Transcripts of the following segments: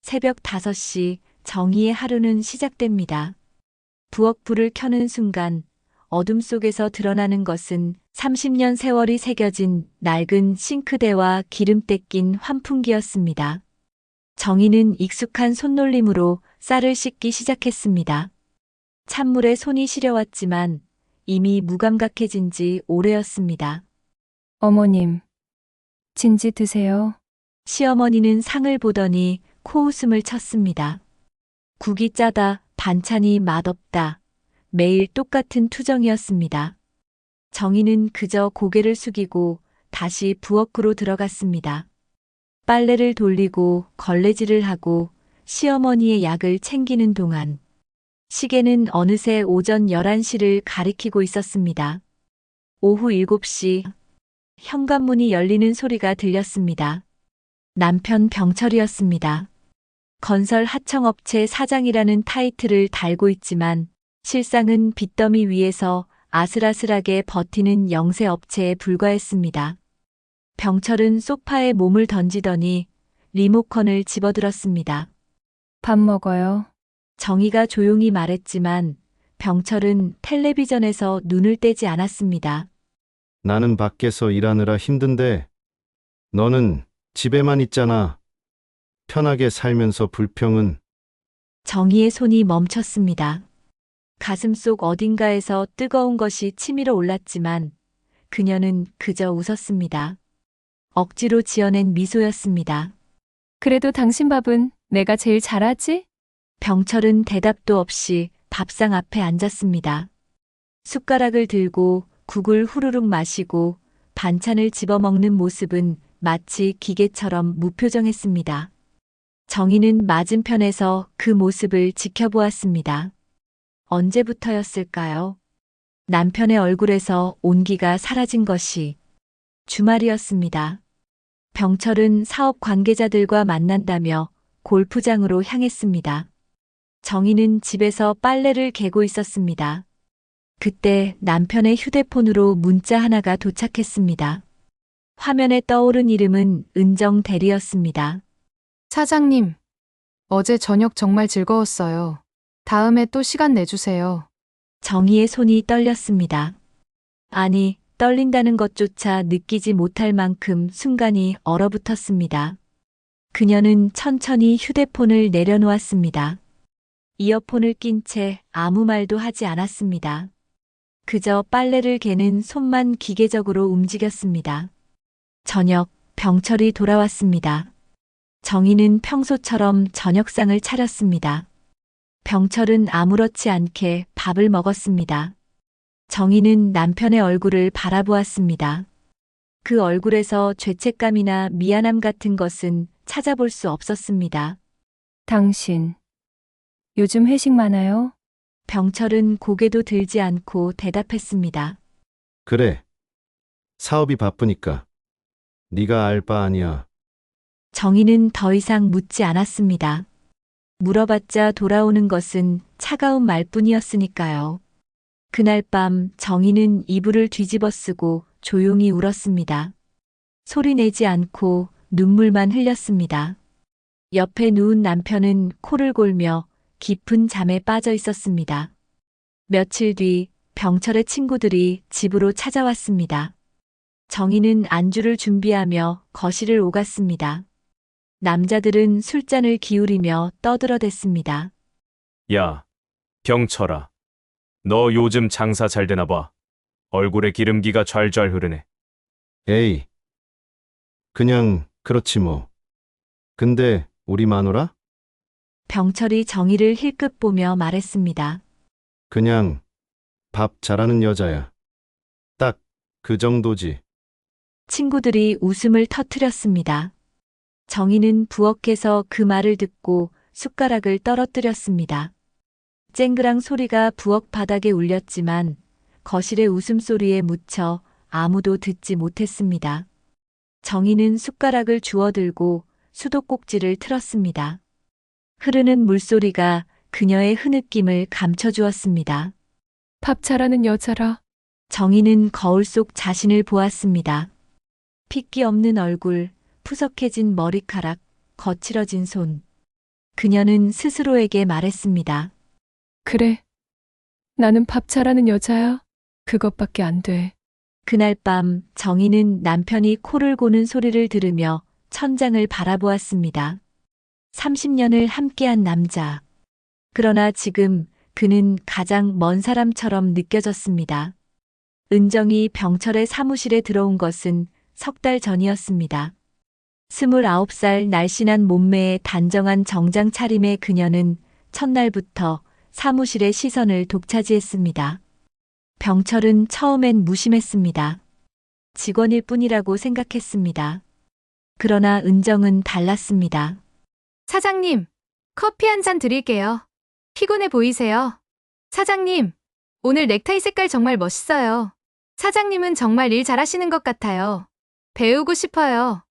새벽 5시 정희의 하루는 시작됩니다. 부엌 불을 켜는 순간 어둠 속에서 드러나는 것은 30년 세월이 새겨진 낡은 싱크대와 기름때 낀 환풍기였습니다. 정희는 익숙한 손놀림으로 쌀을 씻기 시작했습니다. 찬물에 손이 시려왔지만 이미 무감각해진 지 오래였습니다. 어머님, 진지 드세요. 시어머니는 상을 보더니 코웃음을 쳤습니다. 국이 짜다, 반찬이 맛없다. 매일 똑같은 투정이었습니다. 정희는 그저 고개를 숙이고 다시 부엌으로 들어갔습니다. 빨래를 돌리고 걸레질을 하고 시어머니의 약을 챙기는 동안 시계는 어느새 오전 11시를 가리키고 있었습니다. 오후 7시 현관문이 열리는 소리가 들렸습니다. 남편 병철이었습니다. 건설 하청업체 사장이라는 타이틀을 달고 있지만 실상은 빚더미 위에서 아슬아슬하게 버티는 영세업체에 불과했습니다. 병철은 소파에 몸을 던지더니 리모컨을 집어들었습니다. 밥 먹어요. 정희가 조용히 말했지만 병철은 텔레비전에서 눈을 떼지 않았습니다. 나는 밖에서 일하느라 힘든데 너는 집에만 있잖아. 편하게 살면서 불평은. 정희의 손이 멈췄습니다. 가슴속 어딘가에서 뜨거운 것이 치밀어 올랐지만 그녀는 그저 웃었습니다. 억지로 지어낸 미소였습니다. 그래도 당신 밥은 내가 제일 잘하지? 병철은 대답도 없이 밥상 앞에 앉았습니다. 숟가락을 들고 국을 후루룩 마시고 반찬을 집어먹는 모습은 마치 기계처럼 무표정했습니다. 정희는 맞은편에서 그 모습을 지켜보았습니다. 언제부터였을까요? 남편의 얼굴에서 온기가 사라진 것이 주말이었습니다. 병철은 사업 관계자들과 만난다며 골프장으로 향했습니다. 정희는 집에서 빨래를 개고 있었습니다. 그때 남편의 휴대폰으로 문자 하나가 도착했습니다. 화면에 떠오른 이름은 은정 대리였습니다. 사장님, 어제 저녁 정말 즐거웠어요. 다음에 또 시간 내주세요. 정희의 손이 떨렸습니다. 아니, 떨린다는 것조차 느끼지 못할 만큼 순간이 얼어붙었습니다. 그녀는 천천히 휴대폰을 내려놓았습니다. 이어폰을 낀 채 아무 말도 하지 않았습니다. 그저 빨래를 개는 손만 기계적으로 움직였습니다. 저녁, 병철이 돌아왔습니다. 정희는 평소처럼 저녁상을 차렸습니다. 병철은 아무렇지 않게 밥을 먹었습니다. 정희는 남편의 얼굴을 바라보았습니다. 그 얼굴에서 죄책감이나 미안함 같은 것은 찾아볼 수 없었습니다. 당신, 요즘 회식 많아요? 병철은 고개도 들지 않고 대답했습니다. 그래. 사업이 바쁘니까. 네가 알 바 아니야. 정희는 더 이상 묻지 않았습니다. 물어봤자 돌아오는 것은 차가운 말뿐이었으니까요. 그날 밤 정희는 이불을 뒤집어 쓰고 조용히 울었습니다. 소리 내지 않고 눈물만 흘렸습니다. 옆에 누운 남편은 코를 골며 깊은 잠에 빠져 있었습니다. 며칠 뒤 병철의 친구들이 집으로 찾아왔습니다. 정희는 안주를 준비하며 거실을 오갔습니다. 남자들은 술잔을 기울이며 떠들어댔습니다. 야, 병철아. 너 요즘 장사 잘 되나 봐. 얼굴에 기름기가 좔좔 흐르네. 에이. 그냥 그렇지 뭐. 근데 우리 마누라? 병철이 정희를 힐끗 보며 말했습니다. 그냥 밥 잘하는 여자야. 딱 그 정도지. 친구들이 웃음을 터뜨렸습니다. 정희는 부엌에서 그 말을 듣고 숟가락을 떨어뜨렸습니다. 쨍그랑 소리가 부엌 바닥에 울렸지만 거실의 웃음소리에 묻혀 아무도 듣지 못했습니다. 정희는 숟가락을 주워들고 수도꼭지를 틀었습니다. 흐르는 물소리가 그녀의 흐느낌을 감춰주었습니다. 밥 잘하는 여자라. 정희는 거울 속 자신을 보았습니다. 핏기 없는 얼굴, 푸석해진 머리카락, 거칠어진 손. 그녀는 스스로에게 말했습니다. 그래. 나는 밥 잘하는 여자야. 그것밖에 안 돼. 그날 밤 정희는 남편이 코를 고는 소리를 들으며 천장을 바라보았습니다. 30년을 함께한 남자. 그러나 지금 그는 가장 먼 사람처럼 느껴졌습니다. 은정이 병철의 사무실에 들어온 것은 석 달 전이었습니다. 29살 날씬한 몸매에 단정한 정장 차림의 그녀는 첫날부터 사무실의 시선을 독차지했습니다. 병철은 처음엔 무심했습니다. 직원일 뿐이라고 생각했습니다. 그러나 은정은 달랐습니다. 사장님, 커피 한 잔 드릴게요. 피곤해 보이세요? 사장님, 오늘 넥타이 색깔 정말 멋있어요. 사장님은 정말 일 잘하시는 것 같아요. 배우고 싶어요.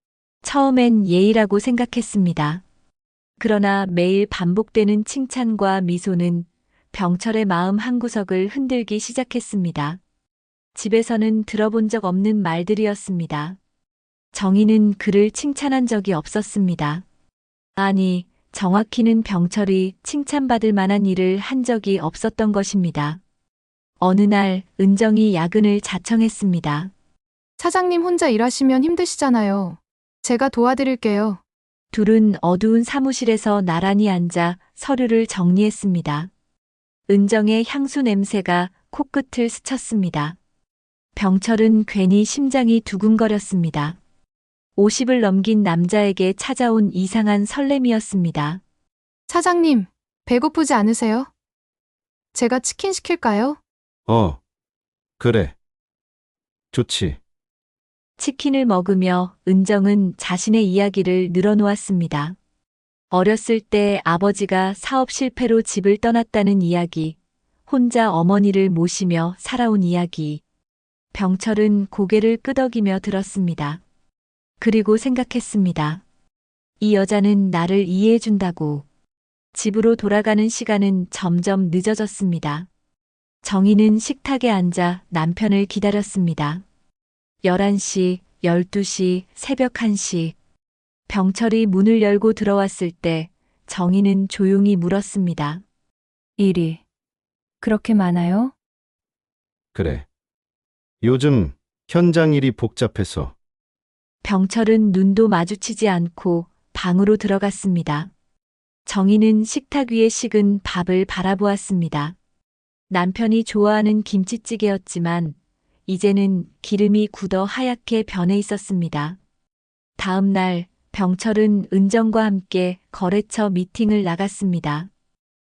처음엔 예의라고 생각했습니다. 그러나 매일 반복되는 칭찬과 미소는 병철의 마음 한구석을 흔들기 시작했습니다. 집에서는 들어본 적 없는 말들이었습니다. 정희는 그를 칭찬한 적이 없었습니다. 아니, 정확히는 병철이 칭찬받을 만한 일을 한 적이 없었던 것입니다. 어느 날 은정이 야근을 자청했습니다. 사장님 혼자 일하시면 힘드시잖아요. 제가 도와드릴게요. 둘은 어두운 사무실에서 나란히 앉아 서류를 정리했습니다. 은정의 향수 냄새가 코끝을 스쳤습니다. 병철은 괜히 심장이 두근거렸습니다. 50을 넘긴 남자에게 찾아온 이상한 설렘이었습니다. 사장님, 배고프지 않으세요? 제가 치킨 시킬까요? 그래. 좋지. 치킨을 먹으며 은정은 자신의 이야기를 늘어놓았습니다. 어렸을 때 아버지가 사업 실패로 집을 떠났다는 이야기, 혼자 어머니를 모시며 살아온 이야기. 병철은 고개를 끄덕이며 들었습니다. 그리고 생각했습니다. 이 여자는 나를 이해해준다고. 집으로 돌아가는 시간은 점점 늦어졌습니다. 정희는 식탁에 앉아 남편을 기다렸습니다. 11시, 12시, 새벽 1시. 병철이 문을 열고 들어왔을 때 정희는 조용히 물었습니다. 일이 그렇게 많아요? 그래. 요즘 현장 일이 복잡해서. 병철은 눈도 마주치지 않고 방으로 들어갔습니다. 정희는 식탁 위에 식은 밥을 바라보았습니다. 남편이 좋아하는 김치찌개였지만 이제는 기름이 굳어 하얗게 변해 있었습니다. 다음 날 병철은 은정과 함께 거래처 미팅을 나갔습니다.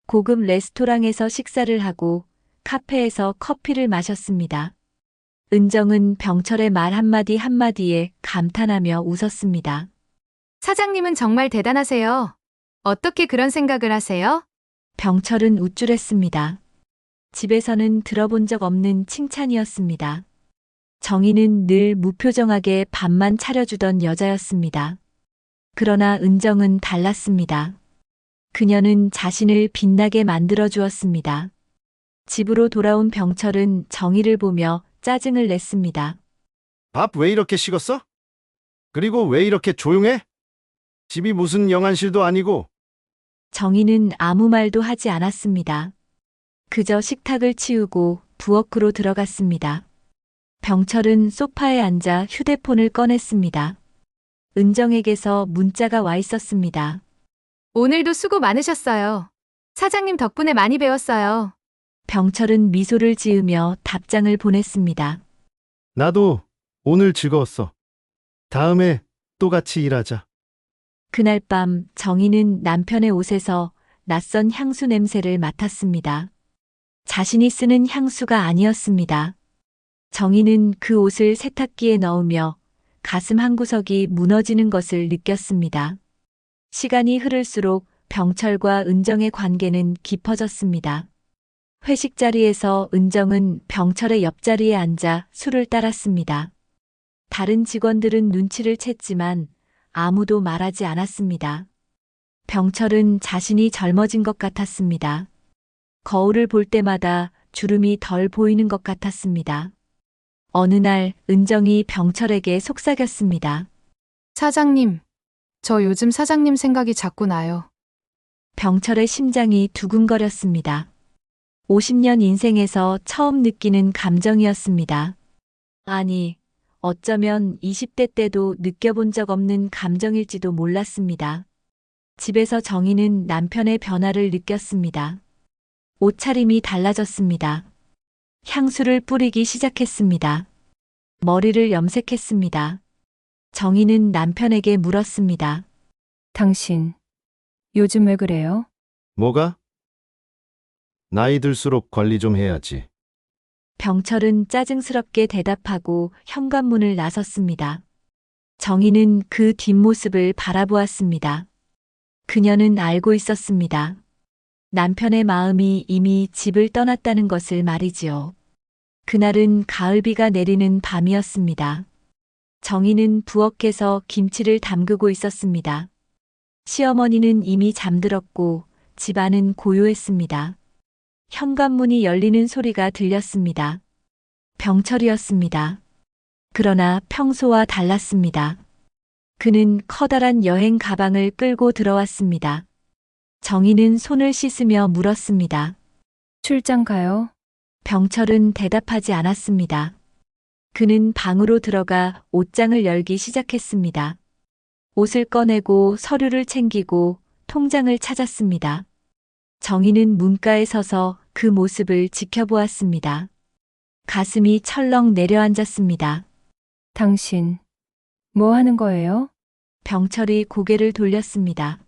고급 레스토랑에서 식사를 하고 카페에서 커피를 마셨습니다. 은정은 병철의 말 한마디 한마디에 감탄하며 웃었습니다. 사장님은 정말 대단하세요. 어떻게 그런 생각을 하세요? 병철은 우쭐했습니다. 집에서는 들어본 적 없는 칭찬이었습니다. 정희는 늘 무표정하게 밥만 차려주던 여자였습니다. 그러나 은정은 달랐습니다. 그녀는 자신을 빛나게 만들어 주었습니다. 집으로 돌아온 병철은 정희를 보며 짜증을 냈습니다. 밥 왜 이렇게 식었어? 그리고 왜 이렇게 조용해? 집이 무슨 영안실도 아니고. 정희는 아무 말도 하지 않았습니다. 그저 식탁을 치우고 부엌으로 들어갔습니다. 병철은 소파에 앉아 휴대폰을 꺼냈습니다. 은정에게서 문자가 와 있었습니다. 오늘도 수고 많으셨어요. 사장님 덕분에 많이 배웠어요. 병철은 미소를 지으며 답장을 보냈습니다. 나도 오늘 즐거웠어. 다음에 또 같이 일하자. 그날 밤 정희는 남편의 옷에서 낯선 향수 냄새를 맡았습니다. 자신이 쓰는 향수가 아니었습니다. 정희는 그 옷을 세탁기에 넣으며 가슴 한구석이 무너지는 것을 느꼈습니다. 시간이 흐를수록 병철과 은정의 관계는 깊어졌습니다. 회식 자리에서 은정은 병철의 옆자리에 앉아 술을 따랐습니다. 다른 직원들은 눈치를 챘지만 아무도 말하지 않았습니다. 병철은 자신이 젊어진 것 같았습니다. 거울을 볼 때마다 주름이 덜 보이는 것 같았습니다. 어느 날 은정이 병철에게 속삭였습니다. 사장님, 저 요즘 사장님 생각이 자꾸 나요. 병철의 심장이 두근거렸습니다. 50년 인생에서 처음 느끼는 감정이었습니다. 아니, 어쩌면 20대 때도 느껴본 적 없는 감정일지도 몰랐습니다. 집에서 정희는 남편의 변화를 느꼈습니다. 옷차림이 달라졌습니다. 향수를 뿌리기 시작했습니다. 머리를 염색했습니다. 정희는 남편에게 물었습니다. 당신, 요즘 왜 그래요? 뭐가? 나이 들수록 관리 좀 해야지. 병철은 짜증스럽게 대답하고 현관문을 나섰습니다. 정희는 그 뒷모습을 바라보았습니다. 그녀는 알고 있었습니다. 남편의 마음이 이미 집을 떠났다는 것을 말이지요. 그날은 가을비가 내리는 밤이었습니다. 정희는 부엌에서 김치를 담그고 있었습니다. 시어머니는 이미 잠들었고 집안은 고요했습니다. 현관문이 열리는 소리가 들렸습니다. 병철이었습니다. 그러나 평소와 달랐습니다. 그는 커다란 여행 가방을 끌고 들어왔습니다. 정희는 손을 씻으며 물었습니다. 출장 가요? 병철은 대답하지 않았습니다. 그는 방으로 들어가 옷장을 열기 시작했습니다. 옷을 꺼내고 서류를 챙기고 통장을 찾았습니다. 정희는 문가에 서서 그 모습을 지켜보았습니다. 가슴이 철렁 내려앉았습니다. 당신, 뭐 하는 거예요? 병철이 고개를 돌렸습니다.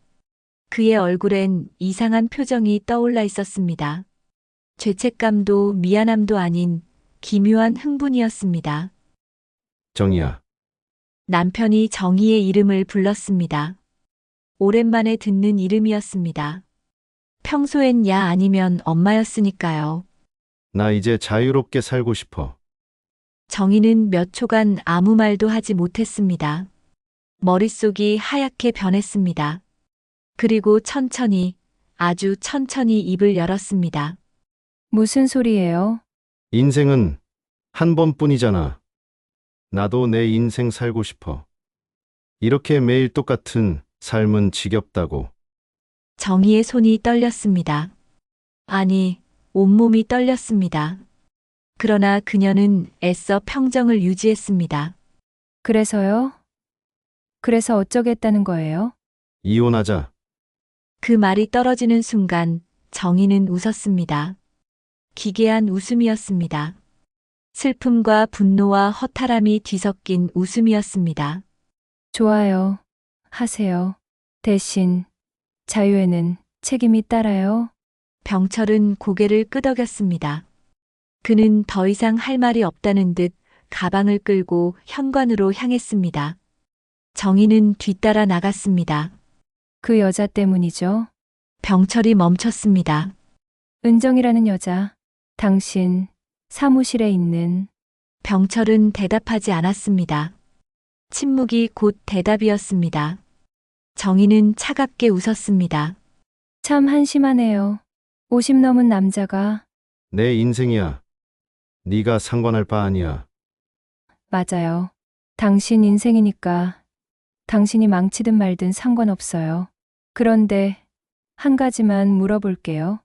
그의 얼굴엔 이상한 표정이 떠올라 있었습니다. 죄책감도 미안함도 아닌 기묘한 흥분이었습니다. 정희야, 남편이 정희의 이름을 불렀습니다. 오랜만에 듣는 이름이었습니다. 평소엔 야 아니면 엄마였으니까요. 나 이제 자유롭게 살고 싶어. 정희는 몇 초간 아무 말도 하지 못했습니다. 머릿속이 하얗게 변했습니다. 그리고 천천히, 아주 천천히 입을 열었습니다. 무슨 소리예요? 인생은 한 번뿐이잖아. 나도 내 인생 살고 싶어. 이렇게 매일 똑같은 삶은 지겹다고. 정희의 손이 떨렸습니다. 아니, 온몸이 떨렸습니다. 그러나 그녀는 애써 평정을 유지했습니다. 그래서요? 그래서 어쩌겠다는 거예요? 이혼하자. 그 말이 떨어지는 순간 정희는 웃었습니다. 기괴한 웃음이었습니다. 슬픔과 분노와 허탈함이 뒤섞인 웃음이었습니다. 좋아요. 하세요. 대신 자유에는 책임이 따라요. 병철은 고개를 끄덕였습니다. 그는 더 이상 할 말이 없다는 듯 가방을 끌고 현관으로 향했습니다. 정희는 뒤따라 나갔습니다. 그 여자 때문이죠. 병철이 멈췄습니다. 은정이라는 여자. 당신 사무실에 있는. 병철은 대답하지 않았습니다. 침묵이 곧 대답이었습니다. 정희는 차갑게 웃었습니다. 참 한심하네요. 50 넘은 남자가. 내 인생이야. 네가 상관할 바 아니야. 맞아요. 당신 인생이니까 당신이 망치든 말든 상관없어요. 그런데 한 가지만 물어볼게요.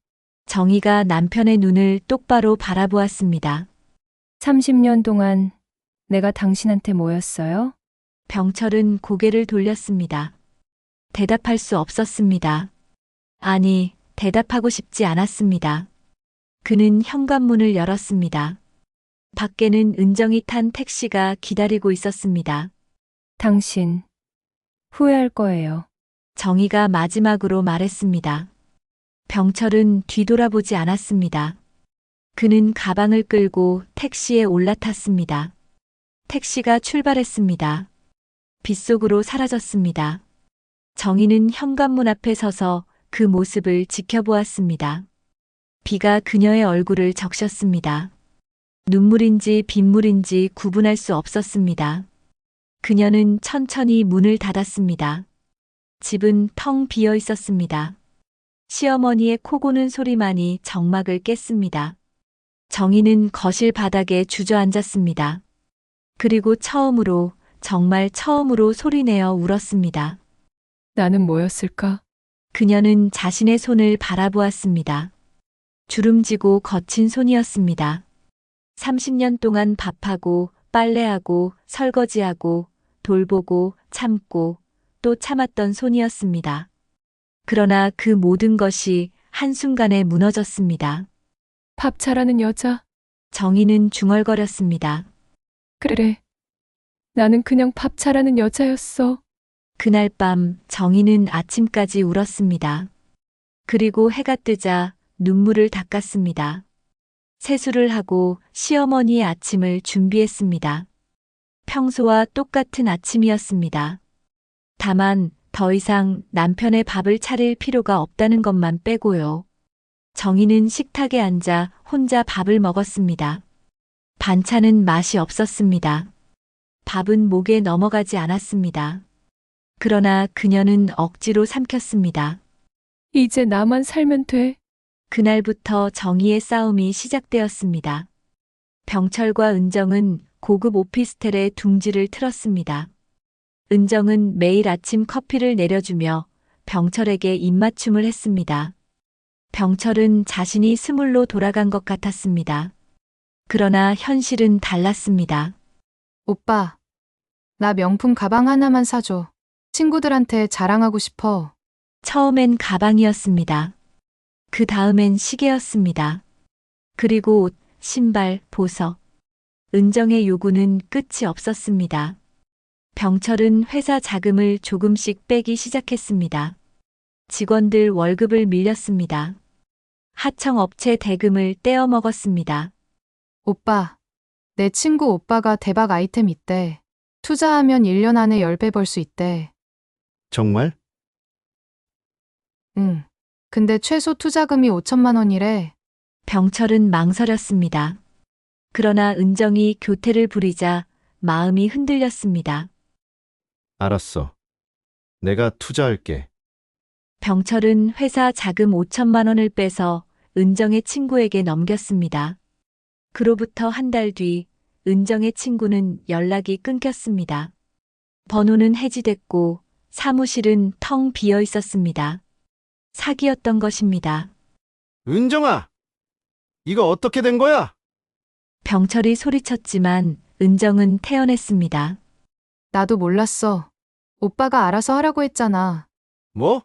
정희가 남편의 눈을 똑바로 바라보았습니다. 30년 동안 내가 당신한테 뭐였어요? 병철은 고개를 돌렸습니다. 대답할 수 없었습니다. 아니, 대답하고 싶지 않았습니다. 그는 현관문을 열었습니다. 밖에는 은정이 탄 택시가 기다리고 있었습니다. 당신 후회할 거예요. 정희가 마지막으로 말했습니다. 병철은 뒤돌아보지 않았습니다. 그는 가방을 끌고 택시에 올라탔습니다. 택시가 출발했습니다. 빗속으로 사라졌습니다. 정희는 현관문 앞에 서서 그 모습을 지켜보았습니다. 비가 그녀의 얼굴을 적셨습니다. 눈물인지 빗물인지 구분할 수 없었습니다. 그녀는 천천히 문을 닫았습니다. 집은 텅 비어 있었습니다. 시어머니의 코 고는 소리만이 정막을 깼습니다. 정희는 거실 바닥에 주저앉았습니다. 그리고 처음으로, 정말 처음으로 소리내어 울었습니다. 나는 뭐였을까? 그녀는 자신의 손을 바라보았습니다. 주름지고 거친 손이었습니다. 30년 동안 밥하고 빨래하고 설거지하고 돌보고 참고 또 참았던 손이었습니다. 그러나 그 모든 것이 한순간에 무너졌습니다. 밥 잘하는 여자. 정희는 중얼거렸습니다. 그래. 나는 그냥 밥 잘하는 여자였어. 그날 밤 정희는 아침까지 울었습니다. 그리고 해가 뜨자 눈물을 닦았습니다. 세수를 하고 시어머니의 아침을 준비했습니다. 평소와 똑같은 아침이었습니다. 다만 더 이상 남편의 밥을 차릴 필요가 없다는 것만 빼고요. 정희는 식탁에 앉아 혼자 밥을 먹었습니다. 반찬은 맛이 없었습니다. 밥은 목에 넘어가지 않았습니다. 그러나 그녀는 억지로 삼켰습니다. 이제 나만 살면 돼. 그날부터 정희의 싸움이 시작되었습니다. 병철과 은정은 고급 오피스텔에 둥지를 틀었습니다. 은정은 매일 아침 커피를 내려주며 병철에게 입맞춤을 했습니다. 병철은 자신이 스물로 돌아간 것 같았습니다. 그러나 현실은 달랐습니다. 오빠, 나 명품 가방 하나만 사줘. 친구들한테 자랑하고 싶어. 처음엔 가방이었습니다. 그 다음엔 시계였습니다. 그리고 옷, 신발, 보석. 은정의 요구는 끝이 없었습니다. 병철은 회사 자금을 조금씩 빼기 시작했습니다. 직원들 월급을 밀렸습니다. 하청업체 대금을 떼어 먹었습니다. 오빠, 내 친구 오빠가 대박 아이템 있대. 투자하면 1년 안에 10배 벌 수 있대. 정말? 응. 근데 최소 투자금이 5천만 원이래. 병철은 망설였습니다. 그러나 은정이 교태를 부리자 마음이 흔들렸습니다. 알았어. 내가 투자할게. 병철은 회사 자금 5천만 원을 빼서 은정의 친구에게 넘겼습니다. 그로부터 한 달 뒤 은정의 친구는 연락이 끊겼습니다. 번호는 해지됐고 사무실은 텅 비어 있었습니다. 사기였던 것입니다. 은정아! 이거 어떻게 된 거야? 병철이 소리쳤지만 은정은 태어냈습니다. 나도 몰랐어. 오빠가 알아서 하라고 했잖아. 뭐?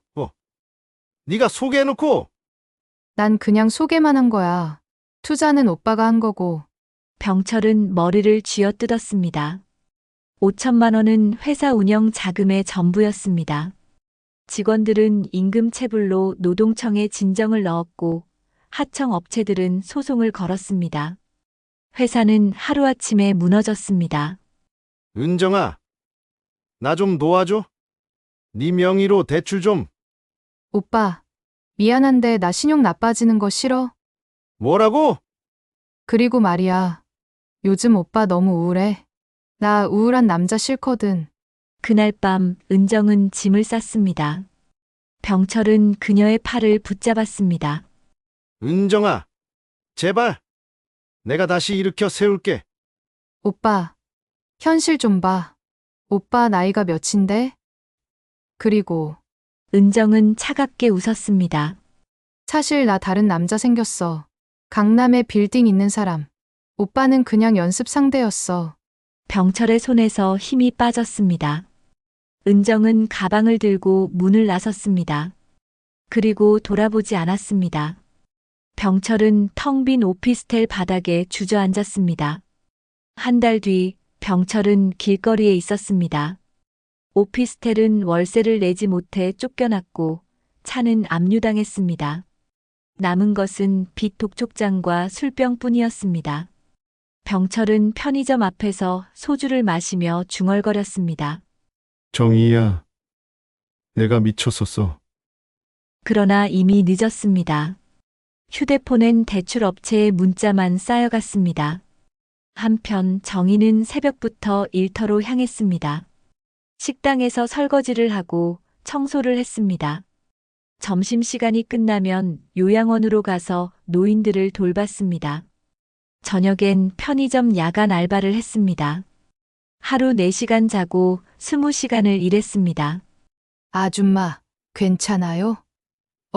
네가 소개해놓고 난 그냥 소개만 한 거야. 투자는 오빠가 한 거고. 병철은 머리를 쥐어뜯었습니다. 5천만 원은 회사 운영 자금의 전부였습니다. 직원들은 임금 체불로 노동청에 진정을 넣었고 하청 업체들은 소송을 걸었습니다. 회사는 하루아침에 무너졌습니다. 은정아, 나 좀 도와줘. 네 명의로 대출 좀. 오빠, 미안한데 나 신용 나빠지는 거 싫어? 뭐라고? 그리고 말이야. 요즘 오빠 너무 우울해. 나 우울한 남자 싫거든. 그날 밤 은정은 짐을 쌌습니다. 병철은 그녀의 팔을 붙잡았습니다. 은정아, 제발. 내가 다시 일으켜 세울게. 오빠, 현실 좀 봐. 오빠 나이가 몇인데? 그리고 은정은 차갑게 웃었습니다. 사실 나 다른 남자 생겼어. 강남에 빌딩 있는 사람. 오빠는 그냥 연습 상대였어. 병철의 손에서 힘이 빠졌습니다. 은정은 가방을 들고 문을 나섰습니다. 그리고 돌아보지 않았습니다. 병철은 텅 빈 오피스텔 바닥에 주저앉았습니다. 한 달 뒤 병철은 길거리에 있었습니다. 오피스텔은 월세를 내지 못해 쫓겨났고 차는 압류당했습니다. 남은 것은 빚 독촉장과 술병뿐이었습니다. 병철은 편의점 앞에서 소주를 마시며 중얼거렸습니다. 정희야, 내가 미쳤었어. 그러나 이미 늦었습니다. 휴대폰엔 대출업체의 문자만 쌓여갔습니다. 한편 정희는 새벽부터 일터로 향했습니다. 식당에서 설거지를 하고 청소를 했습니다. 점심시간이 끝나면 요양원으로 가서 노인들을 돌봤습니다. 저녁엔 편의점 야간 알바를 했습니다. 하루 4시간 자고 20시간을 일했습니다. 아줌마, 괜찮아요?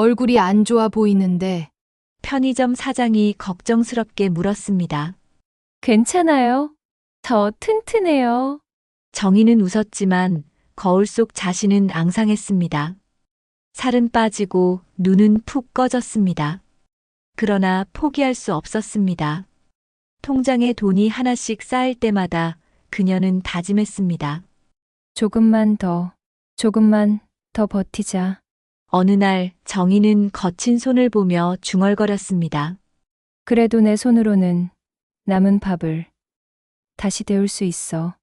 얼굴이 안 좋아 보이는데. 편의점 사장이 걱정스럽게 물었습니다. 괜찮아요. 저 튼튼해요. 정희는 웃었지만 거울 속 자신은 앙상했습니다. 살은 빠지고 눈은 푹 꺼졌습니다. 그러나 포기할 수 없었습니다. 통장에 돈이 하나씩 쌓일 때마다 그녀는 다짐했습니다. 조금만 더 버티자. 어느 날 정희는 거친 손을 보며 중얼거렸습니다. 그래도 내 손으로는 남은 밥을 다시 데울 수 있어.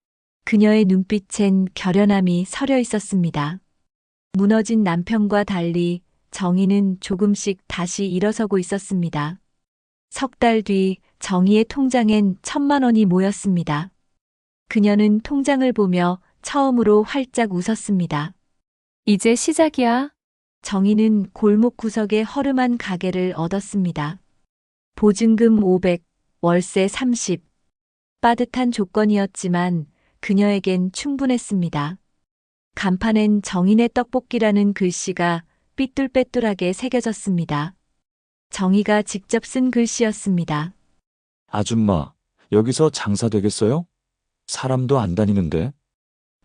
그녀의 눈빛엔 결연함이 서려 있었습니다. 무너진 남편과 달리 정희는 조금씩 다시 일어서고 있었습니다. 석 달 뒤 정희의 통장엔 1,000만 원이 모였습니다. 그녀는 통장을 보며 처음으로 활짝 웃었습니다. 이제 시작이야. 정희는 골목 구석의 허름한 가게를 얻었습니다. 보증금 500, 월세 30. 빠듯한 조건이었지만 그녀에겐 충분했습니다. 간판엔 정인의 떡볶이라는 글씨가 삐뚤빼뚤하게 새겨졌습니다. 정희가 직접 쓴 글씨였습니다. 아줌마, 여기서 장사 되겠어요? 사람도 안 다니는데.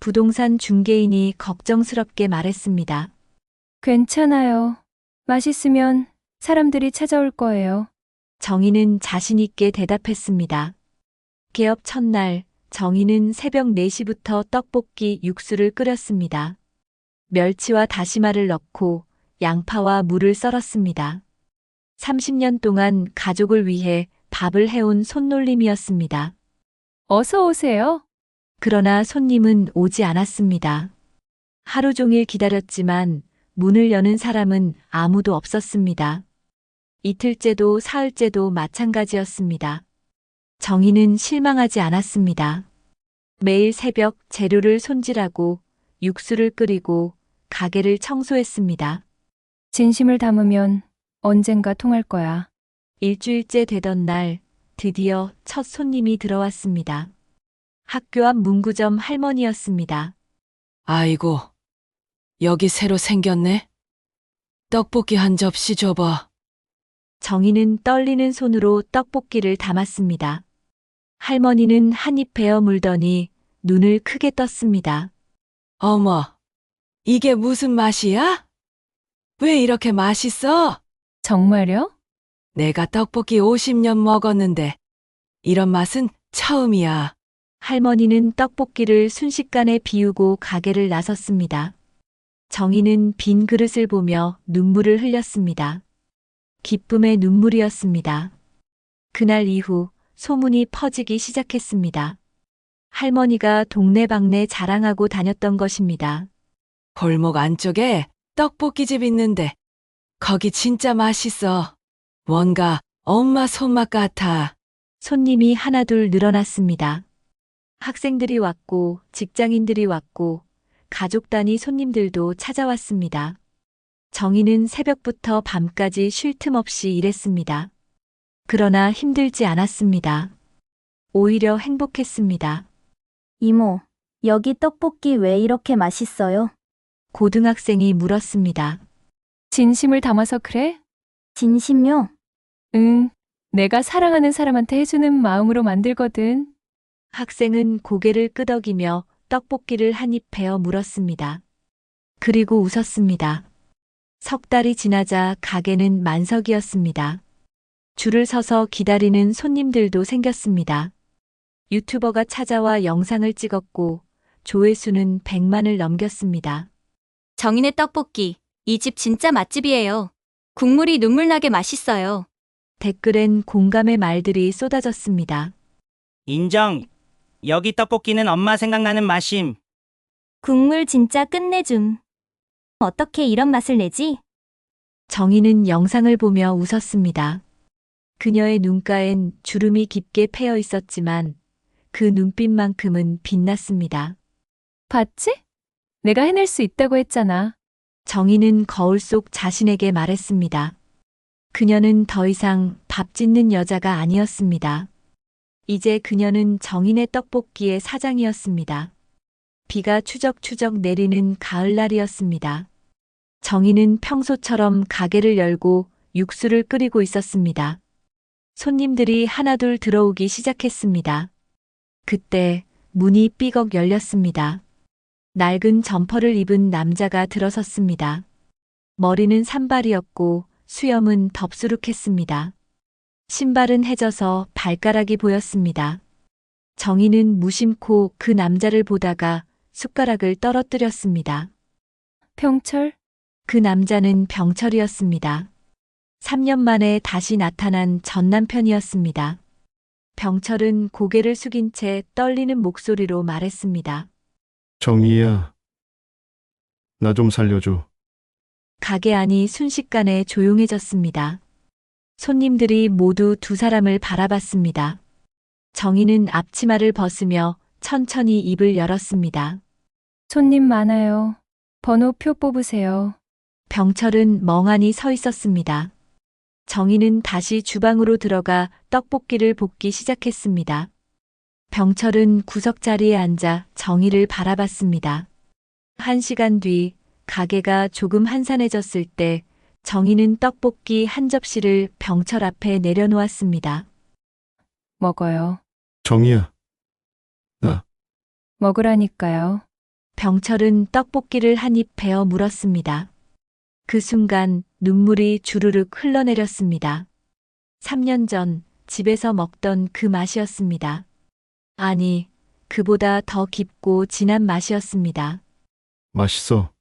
부동산 중개인이 걱정스럽게 말했습니다. 괜찮아요. 맛있으면 사람들이 찾아올 거예요. 정희는 자신 있게 대답했습니다. 개업 첫날, 정희는 새벽 4시부터 떡볶이 육수를 끓였습니다. 멸치와 다시마를 넣고 양파와 물을 썰었습니다. 30년 동안 가족을 위해 밥을 해온 손놀림이었습니다. 어서 오세요. 그러나 손님은 오지 않았습니다. 하루 종일 기다렸지만 문을 여는 사람은 아무도 없었습니다. 이틀째도 사흘째도 마찬가지였습니다. 정희는 실망하지 않았습니다. 매일 새벽 재료를 손질하고 육수를 끓이고 가게를 청소했습니다. 진심을 담으면 언젠가 통할 거야. 일주일째 되던 날 드디어 첫 손님이 들어왔습니다. 학교 앞 문구점 할머니였습니다. 아이고, 여기 새로 생겼네? 떡볶이 한 접시 줘봐. 정희는 떨리는 손으로 떡볶이를 담았습니다. 할머니는 한입 베어 물더니 눈을 크게 떴습니다. 어머, 이게 무슨 맛이야? 왜 이렇게 맛있어? 정말요? 내가 떡볶이 50년 먹었는데 이런 맛은 처음이야. 할머니는 떡볶이를 순식간에 비우고 가게를 나섰습니다. 정희는 빈 그릇을 보며 눈물을 흘렸습니다. 기쁨의 눈물이었습니다. 그날 이후 소문이 퍼지기 시작했습니다. 할머니가 동네방네 자랑하고 다녔던 것입니다. 골목 안쪽에 떡볶이집 있는데 거기 진짜 맛있어. 뭔가 엄마 손맛 같아. 손님이 하나둘 늘어났습니다. 학생들이 왔고 직장인들이 왔고 가족 단위 손님들도 찾아왔습니다. 정희는 새벽부터 밤까지 쉴 틈 없이 일했습니다. 그러나 힘들지 않았습니다. 오히려 행복했습니다. 이모, 여기 떡볶이 왜 이렇게 맛있어요? 고등학생이 물었습니다. 진심을 담아서 그래? 진심요? 응. 내가 사랑하는 사람한테 해주는 마음으로 만들거든. 학생은 고개를 끄덕이며 떡볶이를 한 입 베어 물었습니다. 그리고 웃었습니다. 석 달이 지나자 가게는 만석이었습니다. 줄을 서서 기다리는 손님들도 생겼습니다. 유튜버가 찾아와 영상을 찍었고 조회수는 100만을 넘겼습니다. 정인의 떡볶이, 이 집 진짜 맛집이에요. 국물이 눈물나게 맛있어요. 댓글엔 공감의 말들이 쏟아졌습니다. 인정. 여기 떡볶이는 엄마 생각나는 맛임. 국물 진짜 끝내줌. 어떻게 이런 맛을 내지? 정희는 영상을 보며 웃었습니다. 그녀의 눈가엔 주름이 깊게 패여 있었지만 그 눈빛만큼은 빛났습니다. 봤지? 내가 해낼 수 있다고 했잖아. 정희는 거울 속 자신에게 말했습니다. 그녀는 더 이상 밥 짓는 여자가 아니었습니다. 이제 그녀는 정인의 떡볶이의 사장이었습니다. 비가 추적추적 내리는 가을날이었습니다. 정희는 평소처럼 가게를 열고 육수를 끓이고 있었습니다. 손님들이 하나둘 들어오기 시작했습니다. 그때 문이 삐걱 열렸습니다. 낡은 점퍼를 입은 남자가 들어섰습니다. 머리는 산발이었고 수염은 덥수룩했습니다. 신발은 해져서 발가락이 보였습니다. 정희는 무심코 그 남자를 보다가 숟가락을 떨어뜨렸습니다. 평철? 그 남자는 병철이었습니다. 3년 만에 다시 나타난 전 남편이었습니다. 병철은 고개를 숙인 채 떨리는 목소리로 말했습니다. 정희야, 나 좀 살려줘. 가게 안이 순식간에 조용해졌습니다. 손님들이 모두 두 사람을 바라봤습니다. 정희는 앞치마를 벗으며 천천히 입을 열었습니다. 손님 많아요. 번호표 뽑으세요. 병철은 멍하니 서 있었습니다. 정희는 다시 주방으로 들어가 떡볶이를 볶기 시작했습니다. 병철은 구석자리에 앉아 정희를 바라봤습니다. 1시간 뒤 가게가 조금 한산해졌을 때 정희는 떡볶이 한 접시를 병철 앞에 내려놓았습니다. 먹어요. 정희야, 먹으라니까요. 병철은 떡볶이를 한 입 베어 물었습니다. 그 순간 눈물이 주르륵 흘러내렸습니다. 3년 전 집에서 먹던 그 맛이었습니다. 아니, 그보다 더 깊고 진한 맛이었습니다. 맛있어.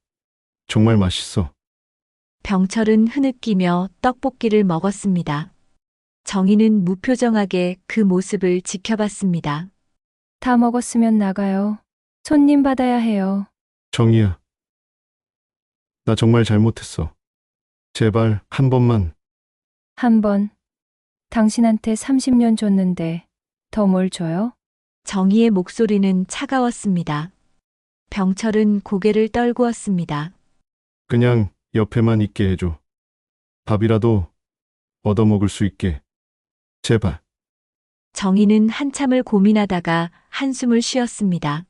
정말 맛있어. 병철은 흐느끼며 떡볶이를 먹었습니다. 정희는 무표정하게 그 모습을 지켜봤습니다. 다 먹었으면 나가요. 손님 받아야 해요. 정희야, 나 정말 잘못했어. 제발 한 번만. 한 번. 당신한테 30년 줬는데 더 뭘 줘요? 정희의 목소리는 차가웠습니다. 병철은 고개를 떨구었습니다. 그냥 옆에만 있게 해줘. 밥이라도 얻어먹을 수 있게. 제발. 정희는 한참을 고민하다가 한숨을 쉬었습니다.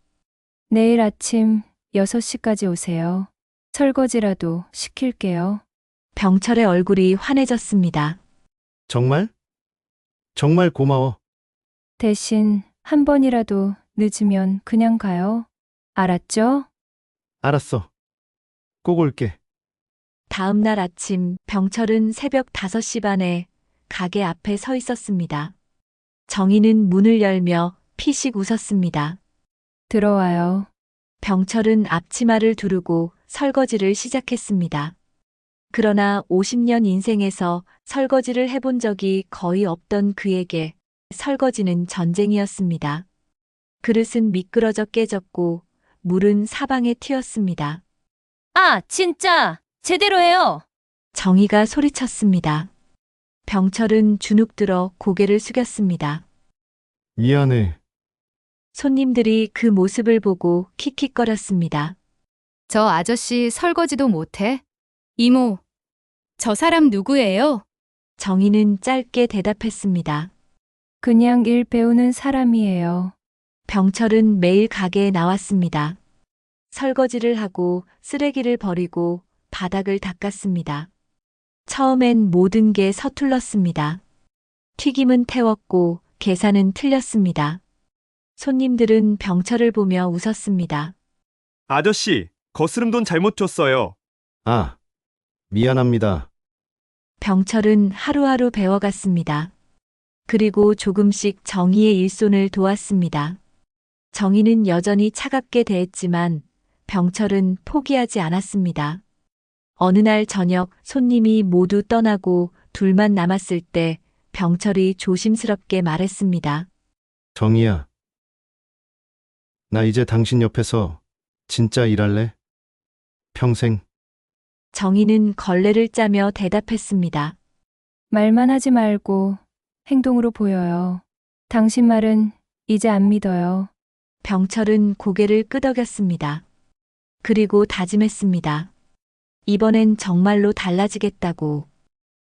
내일 아침 6시까지 오세요. 설거지라도 시킬게요. 병철의 얼굴이 환해졌습니다. 정말? 정말 고마워. 대신 한 번이라도 늦으면 그냥 가요. 알았죠? 알았어. 꼭 올게. 다음 날 아침 병철은 새벽 5시 반에 가게 앞에 서 있었습니다. 정희는 문을 열며 피식 웃었습니다. 들어와요. 병철은 앞치마를 두르고 설거지를 시작했습니다. 그러나 50년 인생에서 설거지를 해본 적이 거의 없던 그에게 설거지는 전쟁이었습니다. 그릇은 미끄러져 깨졌고 물은 사방에 튀었습니다. 아, 진짜! 제대로 해요! 정희가 소리쳤습니다. 병철은 주눅 들어 고개를 숙였습니다. 미안해. 손님들이 그 모습을 보고 킥킥거렸습니다. 저 아저씨 설거지도 못해? 이모, 저 사람 누구예요? 정희는 짧게 대답했습니다. 그냥 일 배우는 사람이에요. 병철은 매일 가게에 나왔습니다. 설거지를 하고 쓰레기를 버리고 바닥을 닦았습니다. 처음엔 모든 게 서툴렀습니다. 튀김은 태웠고 계산은 틀렸습니다. 손님들은 병철을 보며 웃었습니다. 아저씨, 거스름돈 잘못 줬어요. 아, 미안합니다. 병철은 하루하루 배워갔습니다. 그리고 조금씩 정희의 일손을 도왔습니다. 정희는 여전히 차갑게 대했지만 병철은 포기하지 않았습니다. 어느 날 저녁 손님이 모두 떠나고 둘만 남았을 때 병철이 조심스럽게 말했습니다. 정희야, 나 이제 당신 옆에서 진짜 일할래? 평생. 정희는 걸레를 짜며 대답했습니다. 말만 하지 말고 행동으로 보여요. 당신 말은 이제 안 믿어요. 병철은 고개를 끄덕였습니다. 그리고 다짐했습니다. 이번엔 정말로 달라지겠다고.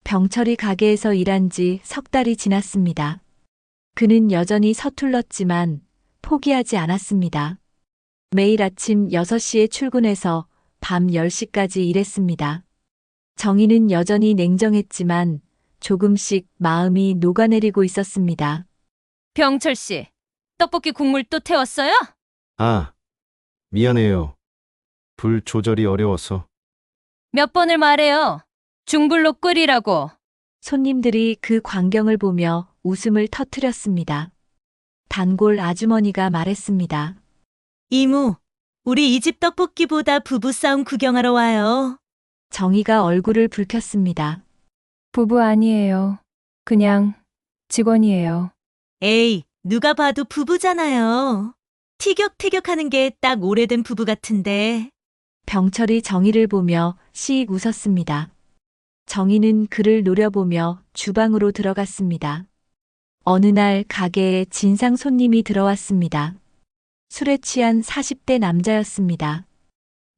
병철이 가게에서 일한 지 3달이 지났습니다. 그는 여전히 서툴렀지만 포기하지 않았습니다. 매일 아침 6시에 출근해서 밤 10시까지 일했습니다. 정희는 여전히 냉정했지만 조금씩 마음이 녹아내리고 있었습니다. 병철 씨, 떡볶이 국물 또 태웠어요? 아, 미안해요. 불 조절이 어려워서. 몇 번을 말해요. 중불로 끓이라고. 손님들이 그 광경을 보며 웃음을 터뜨렸습니다. 단골 아주머니가 말했습니다. 이모, 우리 이 집 떡볶이보다 부부싸움 구경하러 와요. 정희가 얼굴을 붉혔습니다. 부부 아니에요. 그냥 직원이에요. 에이, 누가 봐도 부부잖아요. 티격태격하는 게 딱 오래된 부부 같은데. 병철이 정희를 보며 씩 웃었습니다. 정희는 그를 노려보며 주방으로 들어갔습니다. 어느 날 가게에 진상 손님이 들어왔습니다. 술에 취한 40대 남자였습니다.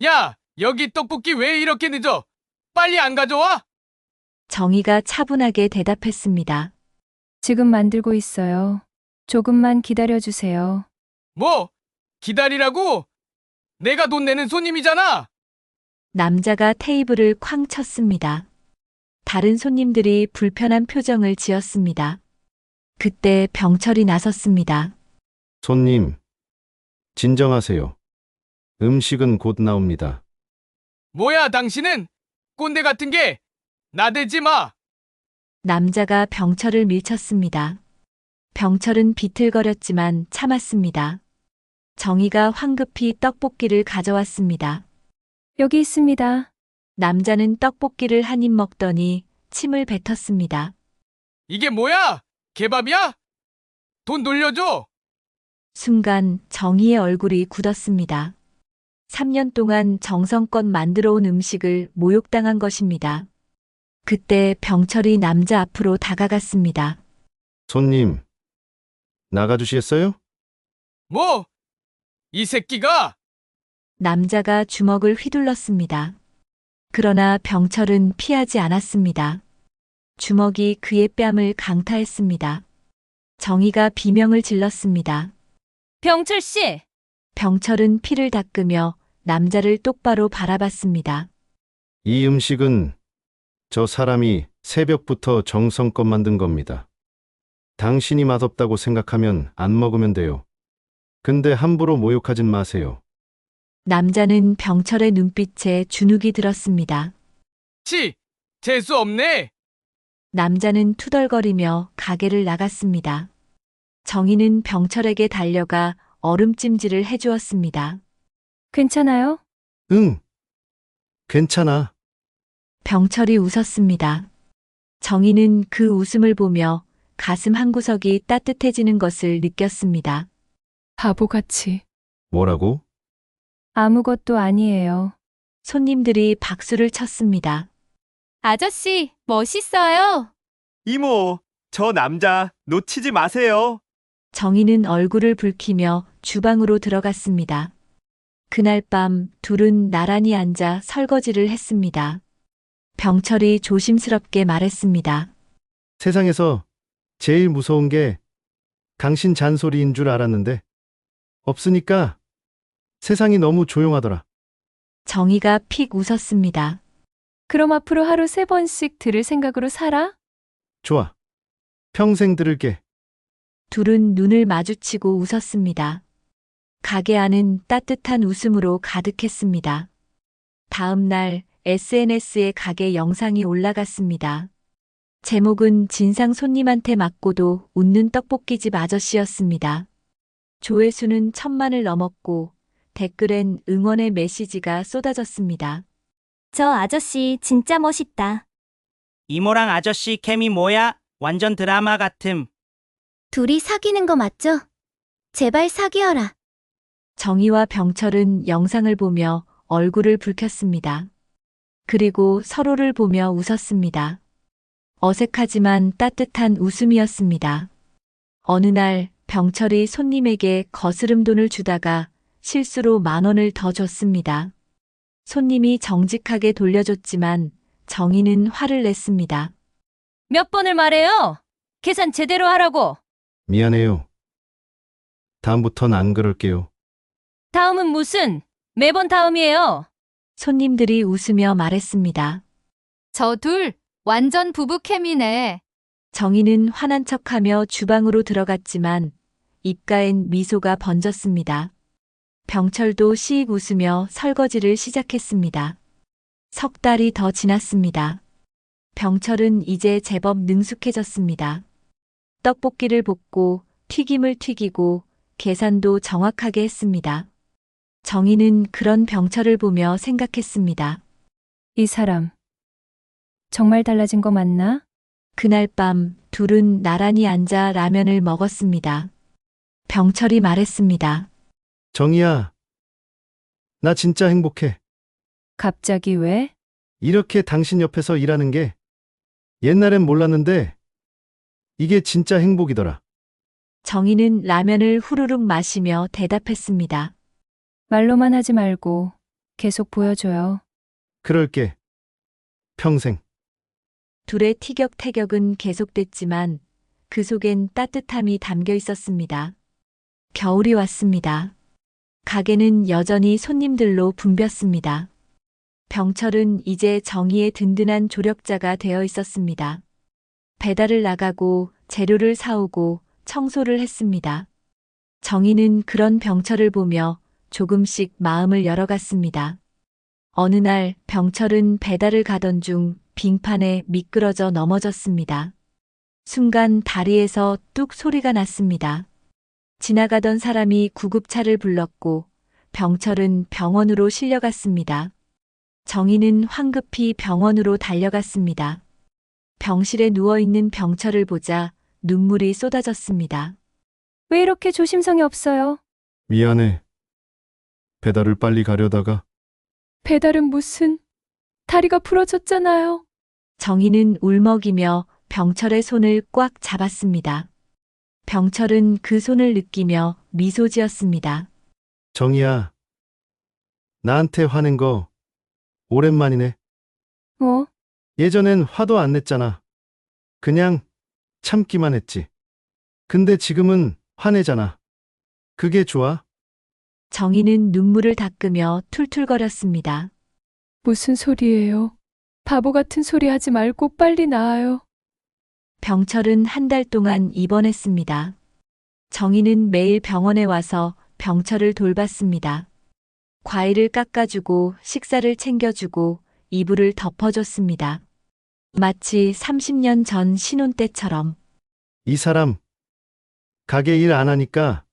야, 여기 떡볶이 왜 이렇게 늦어? 빨리 안 가져와? 정희가 차분하게 대답했습니다. 지금 만들고 있어요. 조금만 기다려주세요. 뭐? 기다리라고? 내가 돈 내는 손님이잖아. 남자가 테이블을 쾅 쳤습니다. 다른 손님들이 불편한 표정을 지었습니다. 그때 병철이 나섰습니다. 손님, 진정하세요. 음식은 곧 나옵니다. 뭐야, 당신은? 꼰대 같은 게 나대지 마. 남자가 병철을 밀쳤습니다. 병철은 비틀거렸지만 참았습니다. 정희가 황급히 떡볶이를 가져왔습니다. 여기 있습니다. 남자는 떡볶이를 한 입 먹더니 침을 뱉었습니다. 이게 뭐야? 개밥이야? 돈 돌려줘. 순간 정희의 얼굴이 굳었습니다. 3년 동안 정성껏 만들어 온 음식을 모욕당한 것입니다. 그때 병철이 남자 앞으로 다가갔습니다. 손님, 나가주시겠어요? 뭐? 이 새끼가? 남자가 주먹을 휘둘렀습니다. 그러나 병철은 피하지 않았습니다. 주먹이 그의 뺨을 강타했습니다. 정희가 비명을 질렀습니다. 병철 씨! 병철은 피를 닦으며 남자를 똑바로 바라봤습니다. 이 음식은 저 사람이 새벽부터 정성껏 만든 겁니다. 당신이 맛없다고 생각하면 안 먹으면 돼요. 근데 함부로 모욕하진 마세요. 남자는 병철의 눈빛에 주눅이 들었습니다. 재수 없네. 남자는 투덜거리며 가게를 나갔습니다. 정희는 병철에게 달려가 얼음찜질을 해주었습니다. 괜찮아요? 응, 괜찮아. 병철이 웃었습니다. 정희는 그 웃음을 보며 가슴 한구석이 따뜻해지는 것을 느꼈습니다. 바보같이. 뭐라고? 아무것도 아니에요. 손님들이 박수를 쳤습니다. 아저씨, 멋있어요. 이모, 저 남자 놓치지 마세요. 정희는 얼굴을 붉히며 주방으로 들어갔습니다. 그날 밤 둘은 나란히 앉아 설거지를 했습니다. 병철이 조심스럽게 말했습니다. 세상에서 제일 무서운 게 당신 잔소리인 줄 알았는데 없으니까 세상이 너무 조용하더라. 정희가 픽 웃었습니다. 그럼 앞으로 하루 3번씩 들을 생각으로 살아? 좋아. 평생 들을게. 둘은 눈을 마주치고 웃었습니다. 가게 안은 따뜻한 웃음으로 가득했습니다. 다음 날 SNS에 가게 영상이 올라갔습니다. 제목은 진상 손님한테 맞고도 웃는 떡볶이집 아저씨였습니다. 조회수는 1000만을 넘었고 댓글엔 응원의 메시지가 쏟아졌습니다. 저 아저씨 진짜 멋있다. 이모랑 아저씨 케미 뭐야? 완전 드라마 같음. 둘이 사귀는 거 맞죠? 제발 사귀어라. 정희와 병철은 영상을 보며 얼굴을 붉혔습니다. 그리고 서로를 보며 웃었습니다. 어색하지만 따뜻한 웃음이었습니다. 어느 날 병철이 손님에게 거스름 돈을 주다가 실수로 10,000원을 더 줬습니다. 손님이 정직하게 돌려줬지만 정희는 화를 냈습니다. 몇 번을 말해요? 계산 제대로 하라고. 미안해요. 다음부턴 안 그럴게요. 다음은 무슨? 매번 다음이에요. 손님들이 웃으며 말했습니다. 저 둘, 완전 부부 케미네. 정희는 화난 척하며 주방으로 들어갔지만 입가엔 미소가 번졌습니다. 병철도 씩 웃으며 설거지를 시작했습니다. 석 달이 더 지났습니다. 병철은 이제 제법 능숙해졌습니다. 떡볶이를 볶고 튀김을 튀기고 계산도 정확하게 했습니다. 정희는 그런 병철을 보며 생각했습니다. 이 사람 정말 달라진 거 맞나? 그날 밤 둘은 나란히 앉아 라면을 먹었습니다. 병철이 말했습니다. 정희야, 나 진짜 행복해. 갑자기 왜? 이렇게 당신 옆에서 일하는 게 옛날엔 몰랐는데 이게 진짜 행복이더라. 정희는 라면을 후루룩 마시며 대답했습니다. 말로만 하지 말고 계속 보여줘요. 그럴게. 평생. 둘의 티격태격은 계속됐지만 그 속엔 따뜻함이 담겨 있었습니다. 겨울이 왔습니다. 가게는 여전히 손님들로 붐볐습니다. 병철은 이제 정희의 든든한 조력자가 되어 있었습니다. 배달을 나가고 재료를 사오고 청소를 했습니다. 정희는 그런 병철을 보며 조금씩 마음을 열어갔습니다. 어느 날 병철은 배달을 가던 중 빙판에 미끄러져 넘어졌습니다. 순간 다리에서 뚝 소리가 났습니다. 지나가던 사람이 구급차를 불렀고 병철은 병원으로 실려갔습니다. 정희는 황급히 병원으로 달려갔습니다. 병실에 누워있는 병철을 보자 눈물이 쏟아졌습니다. 왜 이렇게 조심성이 없어요? 미안해. 배달을 빨리 가려다가. 배달은 무슨? 다리가 부러졌잖아요. 정희는 울먹이며 병철의 손을 꽉 잡았습니다. 병철은 그 손을 느끼며 미소 지었습니다. 정희야, 나한테 화낸 거 오랜만이네. 뭐? 예전엔 화도 안 냈잖아. 그냥 참기만 했지. 근데 지금은 화내잖아. 그게 좋아? 정희는 눈물을 닦으며 툴툴거렸습니다. 무슨 소리예요? 바보 같은 소리 하지 말고 빨리 나아요. 병철은 한 달 동안 입원했습니다. 정희는 매일 병원에 와서 병철을 돌봤습니다. 과일을 깎아주고 식사를 챙겨주고 이불을 덮어줬습니다. 마치 30년 전 신혼 때처럼. 이 사람 가게 일 안 하니까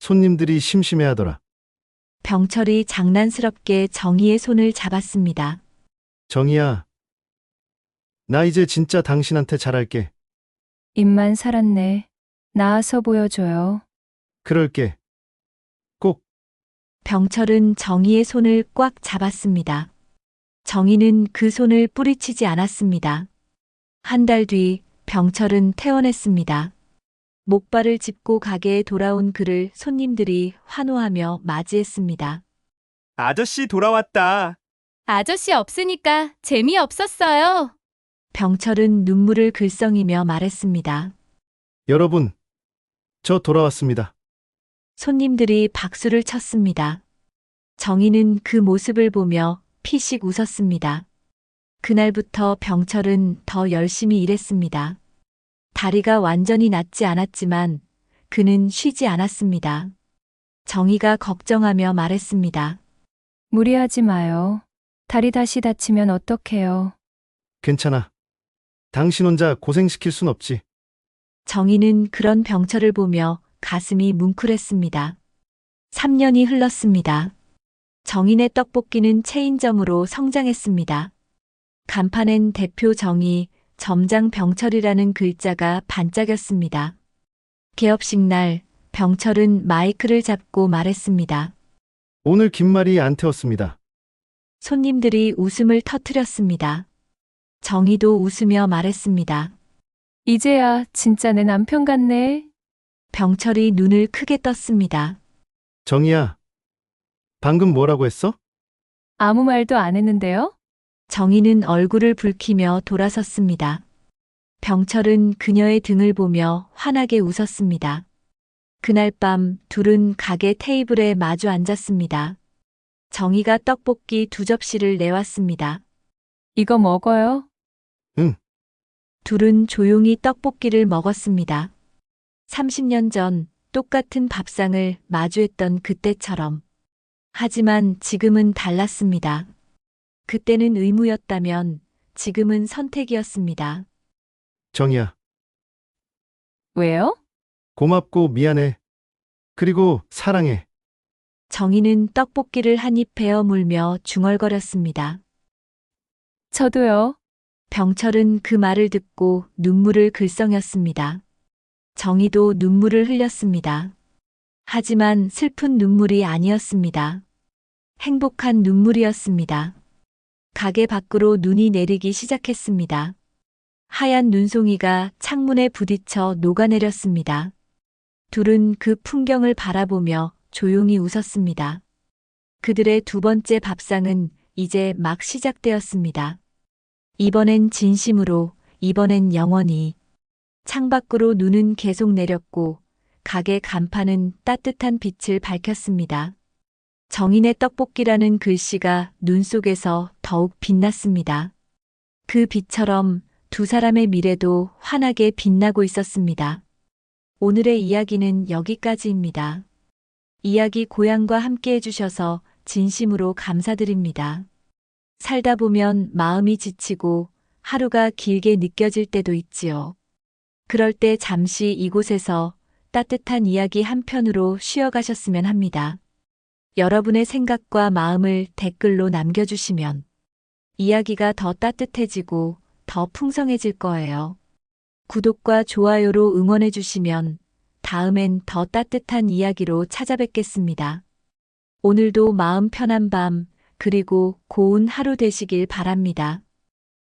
손님들이 심심해하더라. 병철이 장난스럽게 정희의 손을 잡았습니다. 정희야, 나 이제 진짜 당신한테 잘할게. 입만 살았네. 나아서 보여줘요. 그럴게. 꼭. 병철은 정희의 손을 꽉 잡았습니다. 정희는 그 손을 뿌리치지 않았습니다. 한 달 뒤 병철은 퇴원했습니다. 목발을 짚고 가게에 돌아온 그를 손님들이 환호하며 맞이했습니다. 아저씨 돌아왔다. 아저씨 없으니까 재미없었어요. 병철은 눈물을 글썽이며 말했습니다. 여러분, 저 돌아왔습니다. 손님들이 박수를 쳤습니다. 정희는 그 모습을 보며 피식 웃었습니다. 그날부터 병철은 더 열심히 일했습니다. 다리가 완전히 낫지 않았지만 그는 쉬지 않았습니다. 정희가 걱정하며 말했습니다. 무리하지 마요. 다리 다시 다치면 어떡해요? 괜찮아. 당신 혼자 고생시킬 순 없지. 정희는 그런 병철을 보며 가슴이 뭉클했습니다. 3년이 흘렀습니다. 정인의 떡볶이는 체인점으로 성장했습니다. 간판엔 대표 정희, 점장 병철이라는 글자가 반짝였습니다. 개업식 날 병철은 마이크를 잡고 말했습니다. 오늘 김말이 안 태웠습니다. 손님들이 웃음을 터뜨렸습니다. 정희도 웃으며 말했습니다. 이제야 진짜 내 남편 같네. 병철이 눈을 크게 떴습니다. 정희야, 방금 뭐라고 했어? 아무 말도 안 했는데요? 정희는 얼굴을 붉히며 돌아섰습니다. 병철은 그녀의 등을 보며 환하게 웃었습니다. 그날 밤 둘은 가게 테이블에 마주 앉았습니다. 정희가 떡볶이 2접시를 내왔습니다. 이거 먹어요? 둘은 조용히 떡볶이를 먹었습니다. 30년 전 똑같은 밥상을 마주했던 그때처럼. 하지만 지금은 달랐습니다. 그때는 의무였다면 지금은 선택이었습니다. 정희야, 왜요? 고맙고 미안해. 그리고 사랑해. 정희는 떡볶이를 한 입 베어 물며 중얼거렸습니다. 저도요. 병철은 그 말을 듣고 눈물을 글썽였습니다. 정희도 눈물을 흘렸습니다. 하지만 슬픈 눈물이 아니었습니다. 행복한 눈물이었습니다. 가게 밖으로 눈이 내리기 시작했습니다. 하얀 눈송이가 창문에 부딪혀 녹아내렸습니다. 둘은 그 풍경을 바라보며 조용히 웃었습니다. 그들의 2번째 밥상은 이제 막 시작되었습니다. 이번엔 진심으로, 이번엔 영원히. 창밖으로 눈은 계속 내렸고 가게 간판은 따뜻한 빛을 밝혔습니다. 정인의 떡볶이라는 글씨가 눈 속에서 더욱 빛났습니다. 그 빛처럼 2 사람의 미래도 환하게 빛나고 있었습니다. 오늘의 이야기는 여기까지입니다. 이야기 고향과 함께 해주셔서 진심으로 감사드립니다. 살다 보면 마음이 지치고 하루가 길게 느껴질 때도 있지요. 그럴 때 잠시 이곳에서 따뜻한 이야기 한 편으로 쉬어가셨으면 합니다. 여러분의 생각과 마음을 댓글로 남겨주시면 이야기가 더 따뜻해지고 더 풍성해질 거예요. 구독과 좋아요로 응원해주시면 다음엔 더 따뜻한 이야기로 찾아뵙겠습니다. 오늘도 마음 편한 밤, 그리고 고운 하루 되시길 바랍니다.